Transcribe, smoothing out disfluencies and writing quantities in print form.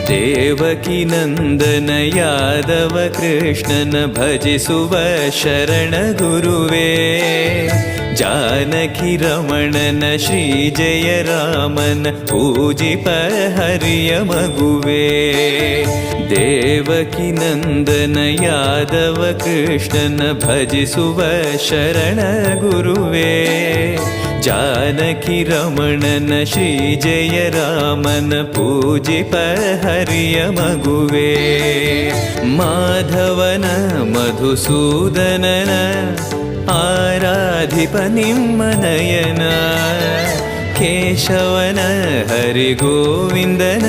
ದೇವಕಿ ನಂದನ ಯಾದವ ಕೃಷ್ಣನ ಭಜಿಸುವ ಶರಣ ಗುರುವೇ. ಜಾನಕಿ ರಮಣನ ಶ್ರೀ ಜಯ ರಾಮನ ಪೂಜಿಪ ಹರಿಯ ಮಗುವೇ. ದೇವಕಿ ನಂದನ ಯಾದವ ಕೃಷ್ಣನ ಭಜಿಸುವ ಶರಣ ಗುರುವೇ. ಜಾನಕಿ ರಮಣನ ಶ್ರೀ ಜಯ ರಾಮನ ಪೂಜಿಪ ಹರಿಯ ಮಗುವೇ. ಮಾಧವನ ಮಧುಸೂದನನ ಆರಾಧಿಪ ನಿಮ್ಮ ನಯನ. ಕೇಶವನ ಹರಿಗೋವಿಂದನ